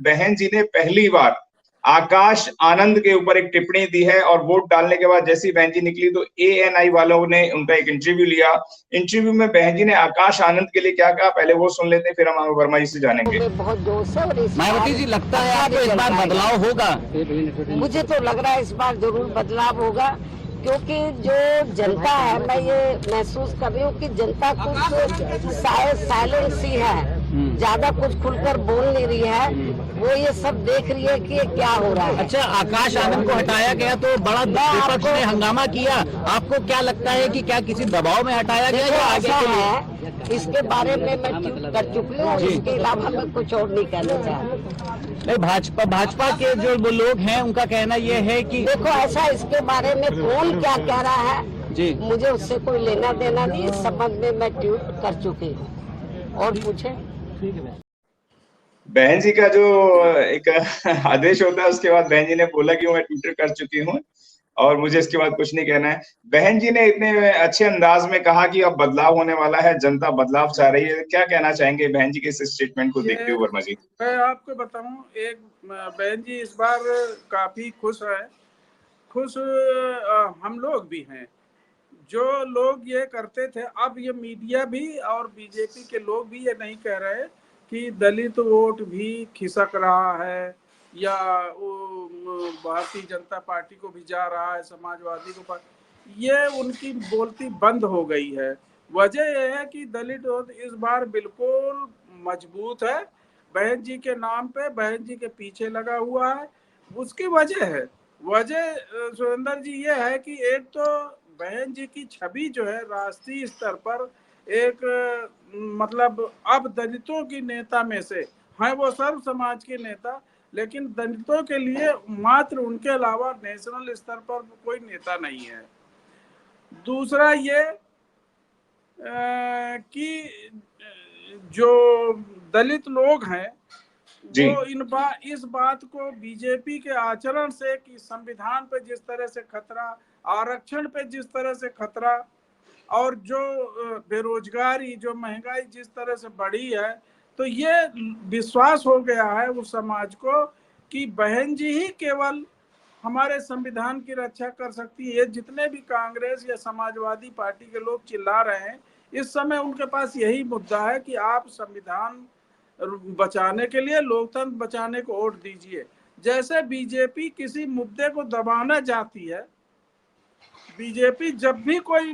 बहन जी ने पहली बार आकाश आनंद के ऊपर एक टिप्पणी दी है और वोट डालने के बाद जैसी बहन जी निकली तो एएनआई वालों ने उनका एक इंटरव्यू लिया। इंटरव्यू में बहन जी ने आकाश आनंद के लिए क्या कहा, पहले वो सुन लेते हैं, फिर हम वर्मा जी से जानेंगे। बहुत जोश है और मायावती जी, लगता है आपको इस बार बदलाव होगा? मुझे तो लग रहा है इस बार जरूर बदलाव होगा, क्योंकि जो जनता है, मैं ये महसूस कर रही हूँ कि जनता कुछ शायद साइलेंट सी है, ज्यादा कुछ खुलकर बोल नहीं रही है। वो ये सब देख रही है कि ये क्या हो रहा है। अच्छा, आकाश आनंद को हटाया गया तो बड़ा विपक्ष ने हंगामा किया, आपको क्या लगता है कि क्या किसी दबाव में हटाया गया या आगे ऐसा है, इसके बारे में मैं ट्वीट कर चुकी हूँ, इसके अलावा मैं कुछ और नहीं कहना चाहती। नहीं, भाजपा के जो लोग हैं उनका कहना ये है कि देखो, ऐसा इसके बारे में कौन क्या कह रहा है जी, मुझे उससे कोई लेना देना नहीं। इस संबंध में मैं ट्वीट कर चुकी हूँ। और पूछे बहन जी का जो एक आदेश होता है उसके बाद बहन जी ने बोला कि मैं ट्विटर कर चुकी हूँ और मुझे इसके बाद कुछ नहीं कहना है। बहन जी ने इतने अच्छे अंदाज में कहा कि अब बदलाव होने वाला है, जनता बदलाव चाह रही है, क्या कहना चाहेंगे बहन जी के इस स्टेटमेंट को देखते हुए वर्मा जी? मैं आपको बताऊं, एक बहन जी इस बार काफी खुश है। खुश हम लोग भी हैं। जो लोग ये करते थे, अब ये मीडिया भी और बीजेपी के लोग भी ये नहीं कह रहे कि दलित वोट भी खिसक रहा है या वो भारतीय जनता पार्टी को भी जा रहा है, समाजवादी को। ये उनकी बोलती बंद हो गई है। वजह यह है कि दलित वोट इस बार बिल्कुल मजबूत है, बहन जी के नाम पे, बहन जी के पीछे लगा हुआ है। उसकी वजह है, वजह सुरेंद्र जी ये है कि एक तो बहन जी की छवि जो है राष्ट्रीय स्तर पर एक मतलब अब दलितों की नेता में से हैं, वो सर्व समाज के नेता, लेकिन दलितों के लिए मात्र उनके अलावा नेशनल स्तर पर कोई नेता नहीं है। दूसरा ये कि जो दलित लोग हैं वो इस बात को बीजेपी के आचरण से कि संविधान पे जिस तरह से खतरा, आरक्षण पे जिस तरह से खतरा, और जो बेरोजगारी, जो महंगाई जिस तरह से बढ़ी है, तो ये विश्वास हो गया है उस समाज को कि बहन जी ही केवल हमारे संविधान की रक्षा कर सकती है। जितने भी कांग्रेस या समाजवादी पार्टी के लोग चिल्ला रहे हैं, इस समय उनके पास यही मुद्दा है कि आप संविधान बचाने के लिए, लोकतंत्र बचाने को वोट दीजिए। जैसे बीजेपी किसी मुद्दे को दबाना चाहती है, बीजेपी जब भी कोई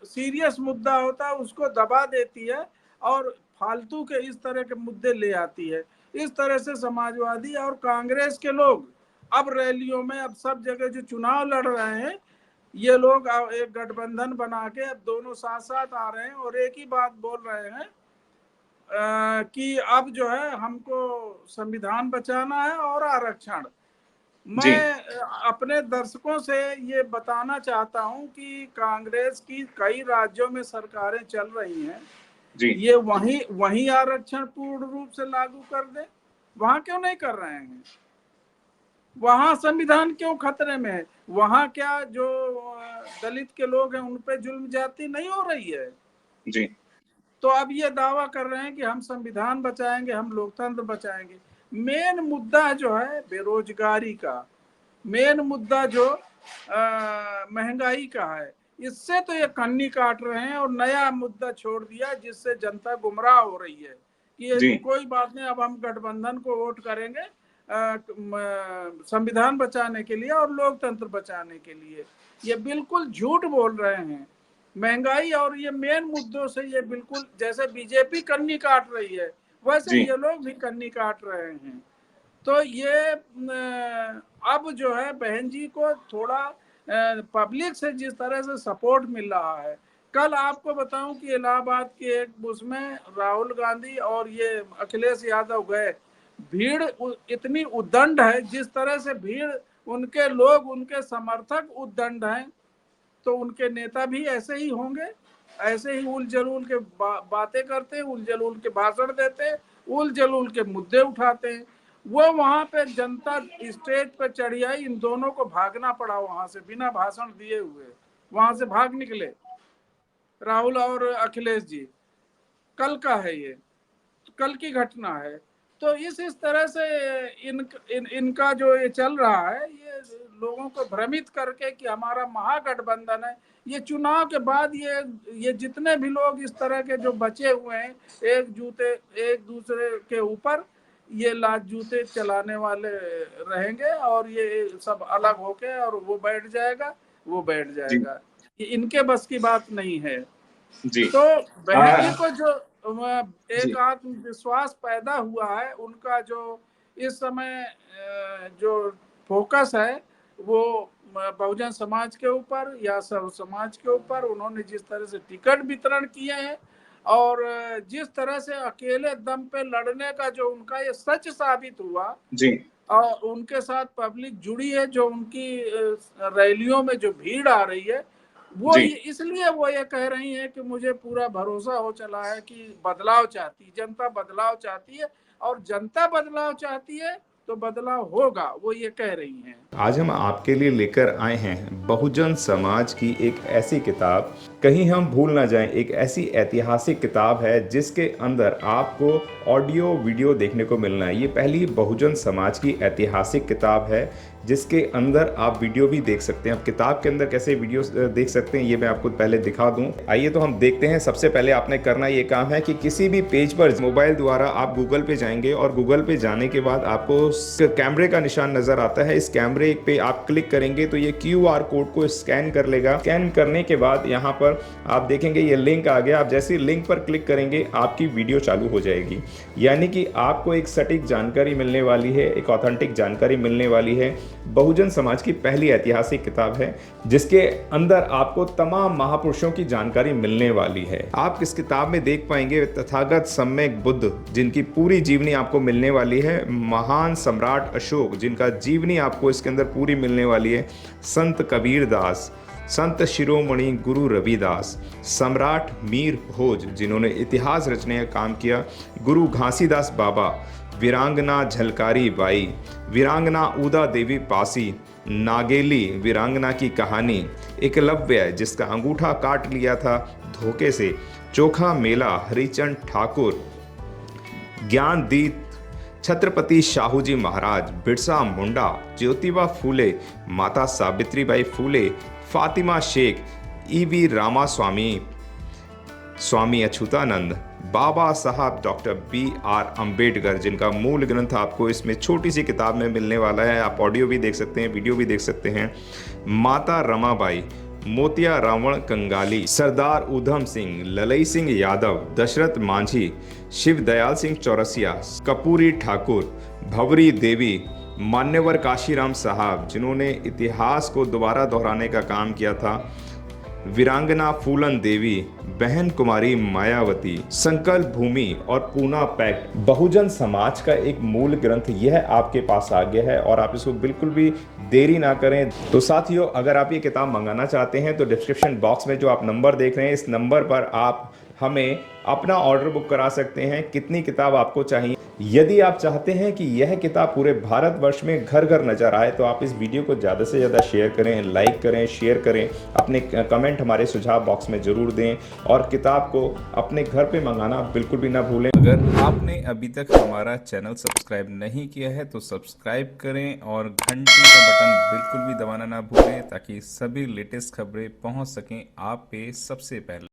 सीरियस मुद्दा होता है उसको दबा देती है और फालतू के इस तरह के मुद्दे ले आती है। इस तरह से समाजवादी और कांग्रेस के लोग अब रैलियों में, अब सब जगह जो चुनाव लड़ रहे हैं, ये लोग एक गठबंधन बना के अब दोनों साथ साथ आ रहे हैं और एक ही बात बोल रहे हैं कि अब जो है हमको संविधान बचाना है और आरक्षण। मैं अपने दर्शकों से ये बताना चाहता हूं कि कांग्रेस की कई राज्यों में सरकारें चल रही हैं, ये वहीं आरक्षण पूर्ण रूप से लागू कर दे। वहां क्यों नहीं कर रहे हैं? वहां संविधान क्यों खतरे में है? वहां क्या जो दलित के लोग हैं उन पे जुल्म ज्यादती नहीं हो रही है? जी। तो अब ये दावा कर रहे हैं कि हम संविधान बचाएंगे, हम लोकतंत्र बचाएंगे। मेन मुद्दा जो है बेरोजगारी का, मेन मुद्दा जो महंगाई का है, इससे तो ये कन्नी काट रहे हैं और नया मुद्दा छोड़ दिया जिससे जनता गुमराह हो रही है कि ये कोई बात नहीं, अब हम गठबंधन को वोट करेंगे संविधान बचाने के लिए और लोकतंत्र बचाने के लिए। ये बिल्कुल झूठ बोल रहे हैं। महंगाई और ये मेन मुद्दों से ये बिल्कुल, जैसे बीजेपी कन्नी काट रही है वैसे ये लोग भी कन्नी काट रहे हैं। तो ये अब जो है बहन जी को थोड़ा पब्लिक से जिस तरह से सपोर्ट मिल रहा है, कल आपको बताऊं कि इलाहाबाद के एक उसमें राहुल गांधी और ये अखिलेश यादव गए, भीड़ इतनी उद्दंड है, जिस तरह से भीड़, उनके लोग, उनके समर्थक उद्दंड हैं, तो उनके नेता भी ऐसे ही होंगे, ऐसे ही उल जलूल के बातें करते हैं, उल जलूल के भाषण देते हैं, उल जलूल के मुद्दे उठाते हैं। वो वहां पे जनता स्टेज पे चढ़ी आई, इन दोनों को भागना पड़ा वहां से बिना भाषण दिए हुए, वहां से भाग निकले राहुल और अखिलेश जी। कल का है ये, कल की घटना है। तो इस तरह से इनका जो ये चल रहा है, ये लोगों को भ्रमित करके कि हमारा महागठबंधन है। ये चुनाव के बाद ये जितने भी लोग इस तरह के जो बचे हुए हैं, एक दूसरे के ऊपर ये लात जूते चलाने वाले रहेंगे, और ये सब अलग होके और वो बैठ जाएगा। ये इनके बस की बात नहीं है जी। तो बहन जी को जो एक आत्मविश्वास पैदा हुआ है, उनका जो इस समय जो फोकस है वो बहुजन समाज के ऊपर या सर्व समाज के ऊपर, उन्होंने जिस तरह से टिकट वितरण किए हैं और जिस तरह से अकेले दम पे लड़ने का जो उनका ये सच साबित हुआ जी, और उनके साथ पब्लिक जुड़ी है, जो उनकी रैलियों में जो भीड़ आ रही है, वो इसलिए वो ये कह रही है कि मुझे पूरा भरोसा हो चला है कि बदलाव चाहती, जनता बदलाव चाहती है, और जनता बदलाव चाहती है तो बदलाव होगा, वो ये कह रही हैं। आज हम आपके लिए लेकर आए हैं बहुजन समाज की एक ऐसी किताब, कहीं हम भूल ना जाएं, एक ऐसी ऐतिहासिक किताब है जिसके अंदर आपको ऑडियो वीडियो देखने को मिलना है। ये पहली बहुजन समाज की ऐतिहासिक किताब है जिसके अंदर आप वीडियो भी देख सकते हैं। अब किताब के अंदर कैसे वीडियो देख सकते हैं ये मैं आपको पहले दिखा दूं। आइए तो हम देखते हैं। सबसे पहले आपने करना ये काम है कि किसी भी पेज पर मोबाइल द्वारा आप गूगल पे जाएंगे और गूगल पे जाने के बाद आपको कैमरे का निशान नजर आता है। इस कैमरे पे आप क्लिक करेंगे तो ये QR कोड को स्कैन कर लेगा। स्कैन करने के बाद यहाँ पर आप देखेंगे ये लिंक आ गया। आप जैसे लिंक पर क्लिक करेंगे आपकी वीडियो चालू हो जाएगी, यानी कि आपको एक सटीक जानकारी मिलने वाली है, एक ऑथेंटिक जानकारी मिलने वाली है। बहुजन समाज की पहली ऐतिहासिक किताब है जिसके अंदर आपको तमाम महापुरुषों की जानकारी मिलने वाली है। आप इस किताब में देख पाएंगे तथागत सम्यक बुद्ध जिनकी पूरी जीवनी आपको मिलने वाली है, महान सम्राट अशोक जिनका जीवनी आपको इसके अंदर पूरी मिलने वाली है, संत कबीर दास, संत शिरोमणि गुरु रविदास, सम्राट मीर भोज जिन्होंने इतिहास रचने का काम किया, गुरु घासीदास बाबा, वीरांगना झलकारी बाई, वीरांगना उदा देवी पासी, नागेली वीरांगना की कहानी, एकलव्य जिसका अंगूठा काट लिया था धोखे से, चोखा मेला हरिचंद ठाकुर, ज्ञानदीप छत्रपति शाहूजी महाराज, बिरसा मुंडा, ज्योतिबा फूले, माता सावित्रीबाई फूले, फातिमा शेख, EV रामास्वामी, स्वामी अच्युतानंद, बाबा साहब डॉक्टर BR अम्बेडकर जिनका मूल ग्रंथ आपको इसमें छोटी सी किताब में मिलने वाला है। आप ऑडियो भी देख सकते हैं, वीडियो भी देख सकते हैं। माता रमाबाई, मोतिया रावण कंगाली, सरदार उधम सिंह, ललई सिंह यादव, दशरथ मांझी, शिव दयाल सिंह चौरसिया, कपूरी ठाकुर, भवरी देवी, मान्यवर काशीराम साहब जिन्होंने इतिहास को दोबारा दोहराने का काम किया था, वीरांगना फूलन देवी, बहन कुमारी मायावती, संकल्प भूमि और पूना पैक्ट। बहुजन समाज का एक मूल ग्रंथ यह आपके पास आ गया है और आप इसको बिल्कुल भी देरी ना करें। तो साथियों, अगर आप ये किताब मंगाना चाहते हैं तो डिस्क्रिप्शन बॉक्स में जो आप नंबर देख रहे हैं इस नंबर पर आप हमें अपना ऑर्डर बुक करा सकते हैं। कितनी किताब आपको चाहिए? यदि आप चाहते हैं कि यह किताब पूरे भारतवर्ष में घर घर नजर आए तो आप इस वीडियो को ज़्यादा से ज़्यादा शेयर करें, लाइक करें, शेयर करें, अपने कमेंट हमारे सुझाव बॉक्स में ज़रूर दें और किताब को अपने घर पे मंगाना बिल्कुल भी ना भूलें। अगर आपने अभी तक हमारा चैनल सब्सक्राइब नहीं किया है तो सब्सक्राइब करें और घंटी का बटन बिल्कुल भी दबाना ना भूलें ताकि सभी लेटेस्ट खबरें पहुँच सकें आप पे सबसे पहले।